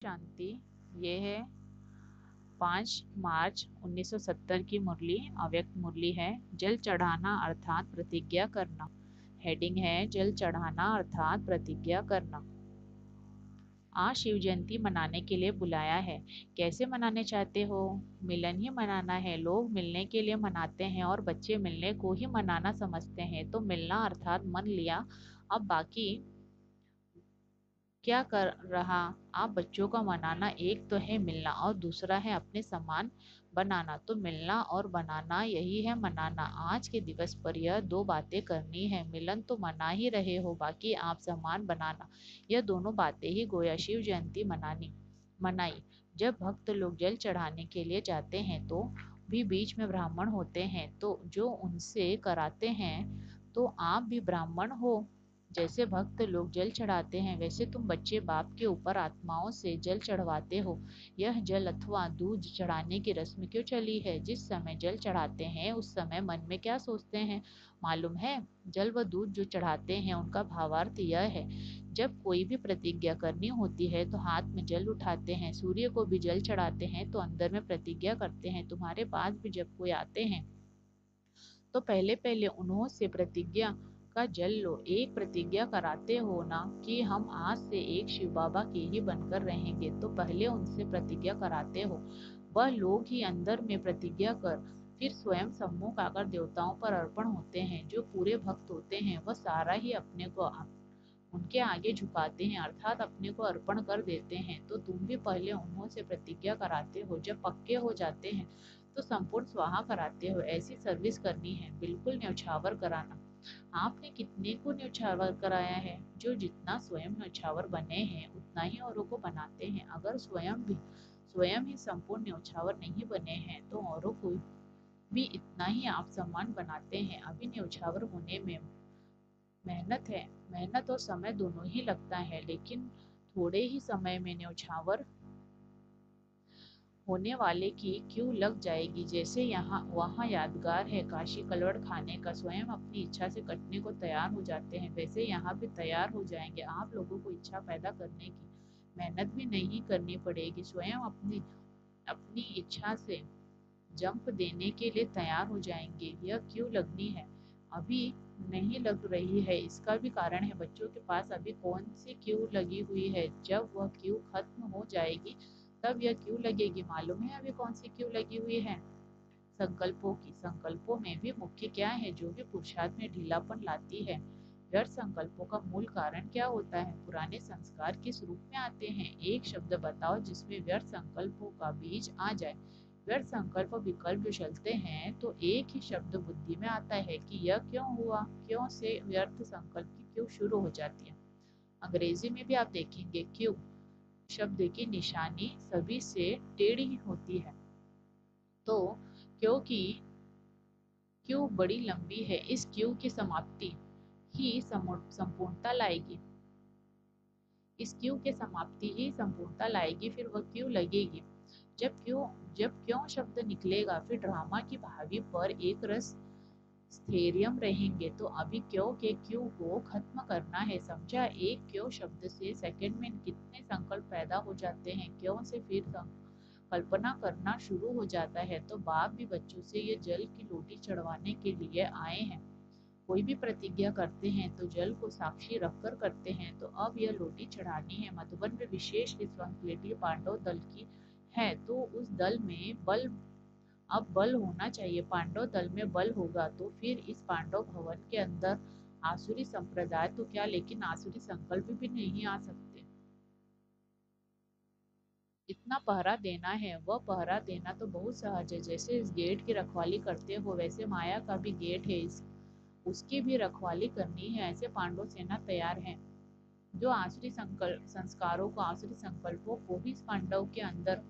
शांति। ये है 5 मार्च 1970 की मुरली, अव्यक्त मुरली है। जल चढ़ाना अर्थात प्रतिज्ञा करना। हेडिंग है जल चढ़ाना अर्थात प्रतिज्ञा करना। आज शिव जयंती मनाने के लिए बुलाया है। कैसे मनाने चाहते हो? मिलन ही मनाना है। लोग मिलने के लिए मनाते हैं और बच्चे मिलने को ही मनाना समझते हैं। तो मिलना अर्थात मन लिया। अब बाकी क्या कर रहा? आप बच्चों का मनाना एक तो है मिलना और दूसरा है अपने समान बनाना। तो मिलना और बनाना यही है मनाना। आज के दिवस पर यह दो बातें करनी है। मिलन तो मना ही रहे हो, बाकी आप समान बनाना। यह दोनों बातें ही गोया शिव जयंती मनाई। जब भक्त लोग जल चढ़ाने के लिए जाते हैं तो भी बीच में ब्राह्मण होते हैं, तो जो उनसे कराते हैं। तो आप भी ब्राह्मण हो। जैसे भक्त लोग जल चढ़ाते हैं, वैसे तुम बच्चे बाप के ऊपर आत्माओं से जल चढ़वाते हो। यह जल अथवा दूध चढ़ाने की रस्म क्यों चली है? जिस समय जल चढ़ाते हैं उस समय मन में क्या सोचते हैं मालूम है? जल व दूध जो चढ़ाते हैं उनका भावार्थ यह है, जब कोई भी प्रतिज्ञा करनी होती है तो हाथ में जल उठाते हैं। सूर्य को भी जल चढ़ाते हैं तो अंदर में प्रतिज्ञा करते हैं। तुम्हारे पास भी जब कोई आते हैं तो पहले पहले उन्हों से प्रतिज्ञा का जल लो। एक प्रतिज्ञा कराते हो ना कि हम आज से एक शिव बाबा के ही बनकर रहेंगे, तो पहले उनसे प्रतिज्ञा कराते हो। वह लोग ही अंदर में प्रतिज्ञा कर फिर स्वयं सम्मुख आकर देवताओं पर अर्पण होते हैं। जो पूरे भक्त होते हैं वह सारा ही अपने को उनके आगे झुकाते हैं, अर्थात अपने को अर्पण कर देते हैं। तो तुम भी पहले उन्हों से प्रतिज्ञा कराते हो। जब पक्के हो जाते हैं तो संपूर्ण स्वाहा कराते हो। ऐसी सर्विस करनी है, बिल्कुल न्यौछावर कराना। आपने कितने को न्यौछावर कराया है? जो जितना स्वयं न्यौछावर बने हैं उतना ही औरों को बनाते हैं। अगर स्वयं ही संपूर्ण न्यौछावर नहीं बने हैं तो औरों को भी इतना ही आप सम्मान बनाते हैं। अभी न्यौछावर होने में मेहनत है। मेहनत और समय दोनों ही लगता है, लेकिन थोड़े ही समय में न्यौछावर होने वाले की क्यों लग जाएगी। जैसे यहाँ वहाँ यादगार है काशी कलवड़ खाने का, स्वयं अपनी इच्छा से कटने को तैयार हो जाते हैं, वैसे यहाँ भी तैयार हो जाएंगे। आप लोगों को इच्छा पैदा करने की मेहनत भी नहीं करनी पड़ेगी। स्वयं अपनी अपनी इच्छा से जंप देने के लिए तैयार हो जाएंगे। यह क्यों लगनी है? अभी नहीं लग रही है, इसका भी कारण है। बच्चों के पास अभी कौन सी क्यों लगी हुई है? जब वह क्यों खत्म हो जाएगी तब यह क्यों लगेगी। मालूम है अभी कौन सी क्यों लगी हुई है? संकल्पों की। संकल्पों में भी मुख्य क्या है जो भी पुरुषार्थ में ढीलापन लाती है? व्यर्थ संकल्पों का मूल कारण क्या होता है? पुराने संस्कार किस रूप में आते हैं? एक शब्द बताओ जिसमें व्यर्थ संकल्पों का बीज आ जाए। व्यर्थ संकल्प विकल्प जो चलते हैं तो एक ही शब्द बुद्धि में आता है कि यह क्यों हुआ। क्यों से व्यर्थ संकल्प की क्यों शुरू हो जाती है। अंग्रेजी में भी आप देखेंगे क्यों शब्द की निशानी सभी से टेढ़ी होती है। तो क्योंकि क्यों बड़ी लंबी है, इस क्यों की समाप्ति ही संपूर्णता लाएगी। इस क्यों के समाप्ति ही संपूर्णता लाएगी। फिर वह क्यों लगेगी। जब क्यों शब्द निकलेगा फिर ड्रामा की भावी पर एक रस स्थैर्यम रहेंगे। तो अभी क्यों के क्यों को खत्म करना है, समझा? एक क्यों शब्द से सेकंड में कितने संकल्प पैदा हो जाते हैं। क्यों से फिर कल्पना करना शुरू हो जाता है। तो बाप भी बच्चों से ये जल की लोटी चढ़वाने के लिए आए हैं। कोई भी प्रतिज्ञा करते हैं तो जल को साक्षी रखकर करते हैं। तो अब यह लोटी चढ़ानी है। मधुबन में विशेष रिस्पॉन्सिबिलिटी पांडव दल की है, तो उस दल में बल होना चाहिए। पांडव दल में बल होगा तो फिर इस पांडव भवन के अंदर आसुरी संप्रदाय तो क्या, लेकिन आसुरी संकल्प भी नहीं आ सकते। इतना पहरा देना है, वह पहरा देना तो बहुत सहज है। जैसे इस गेट की रखवाली करते हो वैसे माया का भी गेट है, उसकी भी रखवाली करनी है। ऐसे पांडव सेना तैयार है जो आसुरी संस्कारों को, आसुरी संकल्पों को भी इस पांडव के अंदर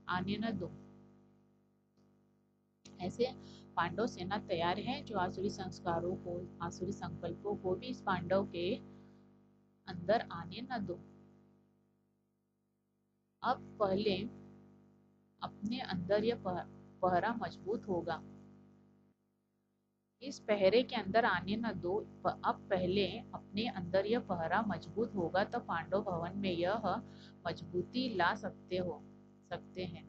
आने न दो। ऐसे पांडव सेना तैयार है जो आसुरी संस्कारों को, आसुरी संकल्पों को भी इस पांडव के अंदर आने न दो। अब पहले अपने अंदर यह पहरा मजबूत होगा। इस पहरे के अंदर आने न दो। अब पहले अपने अंदर यह पहरा मजबूत होगा तब पांडव भवन में यह मजबूती ला सकते हैं।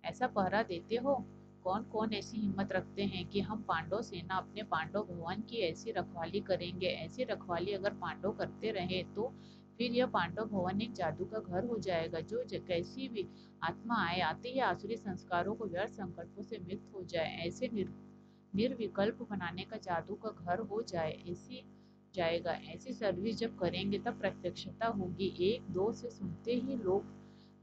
ऐसा पहरा देते हो? कौन कौन ऐसी हिम्मत रखते हैं कि हम पांडव सेना अपने पांडव भवन की ऐसी रखवाली करेंगे? ऐसी रखवाली अगर पांडव करते रहे तो फिर यह पांडव भवन एक जादू का घर हो जाएगा, जो कैसी भी आत्मा आए आते ही आसुरी संस्कारों को व्यर्थ संकल्पों से मुक्त हो जाए, ऐसे निर्विकल्प बनाने का जादू का घर हो जाएगा। ऐसी सर्विस जब करेंगे तब प्रत्यक्षता होगी। एक दो से सुनते ही लोग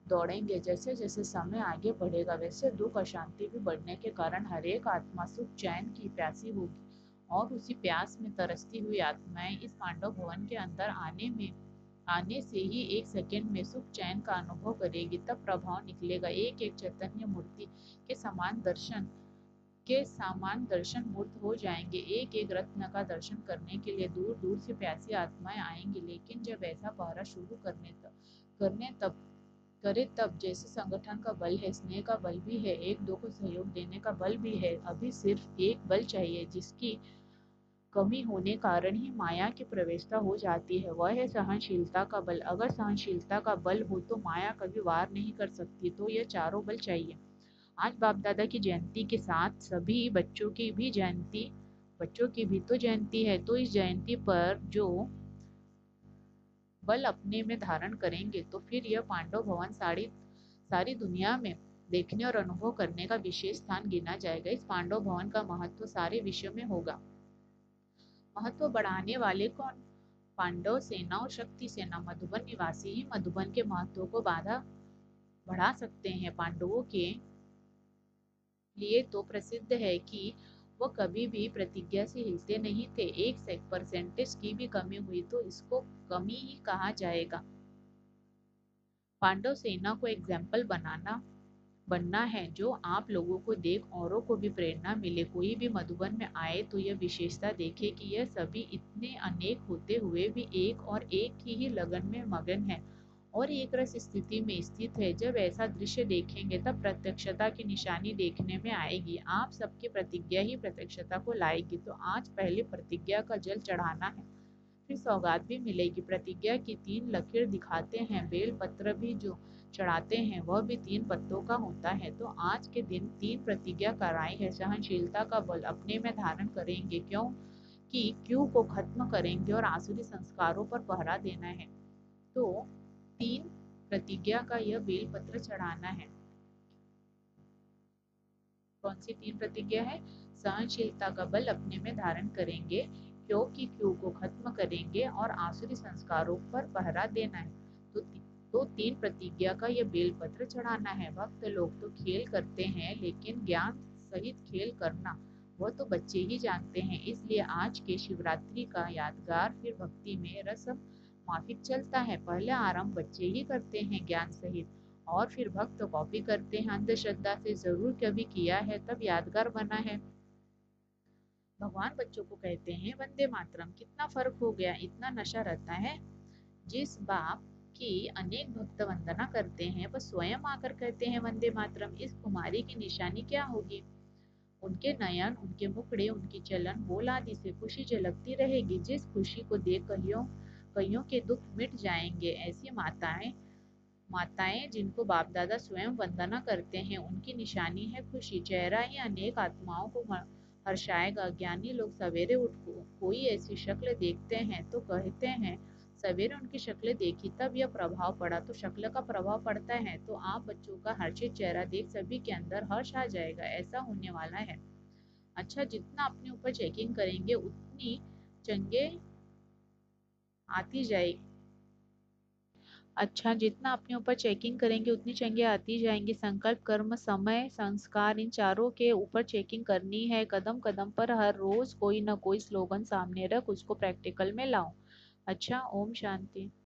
दौड़ेंगे। जैसे जैसे समय आगे बढ़ेगा वैसे दुख अशांति भी बढ़ने के कारण हर एक आत्मा सुख चैन की प्यासी होगी, और उसी प्यास में तरसती हुई आत्माएं इस पांडव भवन के अंदर आने से ही एक सेकंड में सुख चैन का अनुभव करेगी। तब प्रभाव निकलेगा। एक एक चैतन्य मूर्ति के समान दर्शन मूर्त हो जाएंगे। एक एक रत्न का दर्शन करने के लिए दूर दूर से प्यासी आत्माएं आएंगी। लेकिन जब ऐसा पहरा शुरू करने तब करे तब जैसे संगठन का बल है, स्नेह का बल भी है, एक दो को सहयोग देने का बल भी है, अभी सिर्फ एक बल चाहिए जिसकी कमी होने कारण ही माया की प्रवेशता हो जाती है। वह है सहनशीलता का बल। अगर सहनशीलता का बल हो तो माया कभी वार नहीं कर सकती। तो यह चारों बल चाहिए। आज बाप दादा की जयंती के साथ सभी बच्चों की भी तो जयंती है। तो इस जयंती पर जो बल अपने में धारण करेंगे तो फिर यह पांडव भवन सारी दुनिया में देखने और अनुभव करने का विशेष स्थान गिना जाएगा। इस पांडव भवन का महत्व सारे विश्व में होगा। महत्व बढ़ाने वाले कौन? पांडव सेना और शक्ति सेना। मधुबन निवासी ही मधुबन के महत्व को बढ़ा सकते हैं। पांडवों के लिए तो प्रसिद्ध है कि वह कभी भी प्रतिज्ञा से हिलते नहीं थे। एक परसेंटेज की भी कमी हुई तो इसको कमी ही कहा जाएगा। पांडव सेना को एग्जाम्पल बनना है, जो आप लोगों को देख औरों को भी प्रेरणा मिले। कोई भी मधुबन में आए तो यह विशेषता देखे कि यह सभी इतने अनेक होते हुए भी एक और एक ही लगन में मगन है और एक रस स्थिति में स्थित है। जब ऐसा दृश्य देखेंगे तब प्रत्यक्षता की निशानी देखने में आएगी। आप सबकी प्रतिज्ञा ही प्रत्यक्षता को लाएगी। तो आज पहले प्रतिज्ञा का जल चढ़ाना है, फिर सौगात भी मिलेगी। प्रतिज्ञा की 3 लकीर दिखाते हैं। बेल पत्र भी जो चढ़ाते हैं वह भी 3 पत्तों का होता है। तो आज के दिन 3 प्रतिज्ञा कराई है। सहनशीलता का बल अपने में धारण करेंगे, क्यों को खत्म करेंगे और आसुरी संस्कारों पर पहरा देना है। तो 3 प्रतिज्ञा का यह बेल पत्र चढ़ाना है। कौन सी 3 प्रतिज्ञा है? सहनशीलता का बल अपने में धारण करेंगे, क्यों को खत्म करेंगे और आसुरी संस्कारों पर पहरा देना है। तो 3 प्रतिज्ञा का यह बेल पत्र चढ़ाना है। भक्त लोग तो खेल करते हैं, लेकिन ज्ञान सहित खेल करना वह तो बच्चे ही जानते हैं। इसलिए आज के शिवरात्रि का यादगार फिर भक्ति में रस्म माफिक चलता है। पहले आरंभ बच्चे ही करते हैं ज्ञान सहित, और फिर भक्त कॉपी करते हैं अंधश्रद्धा से। जरूर कभी किया है तब यादगार बना है। भगवान बच्चों को कहते हैं वंदे मातरम। कितना फर्क हो गया, इतना नशा रहता है। जिस बाप की अनेक भक्त वंदना करते हैं वह स्वयं आकर कहते हैं वंदे मातरम। इस कुमारी की निशानी क्या होगी? उनके नयन, उनके मुखड़े, उनकी चलन बोल आदि से खुशी झलकती रहेगी, जिस खुशी को देख कईयों के दुख मिट जाएंगे। ऐसी माताएं जिनको बाप दादा स्वयं वंदना करते हैं उनकी निशानी है खुशी। चेहरा ही अनेक आत्माओं को हर्षाएगा। ज्ञानी लोग सवेरे उठ कोई ऐसी शक्ल देखते हैं तो कहते हैं सवेरे उनकी शक्ल देखी तब यह प्रभाव पड़ा। तो शक्ल का प्रभाव पड़ता है तो आप बच्चों का हर्षित चेहरा देख सभी के अंदर हर्ष आ जाएगा। ऐसा होने वाला है। अच्छा, जितना अपने ऊपर चेकिंग करेंगे उतनी चंगे आती जाएगी। अच्छा, जितना अपने ऊपर चेकिंग करेंगे उतनी चंगे आती जाएंगी। संकल्प, कर्म, समय, संस्कार, इन चारों के ऊपर चेकिंग करनी है। कदम कदम पर हर रोज कोई ना कोई स्लोगन सामने रख उसको प्रैक्टिकल में लाओ। अच्छा, ओम शांति।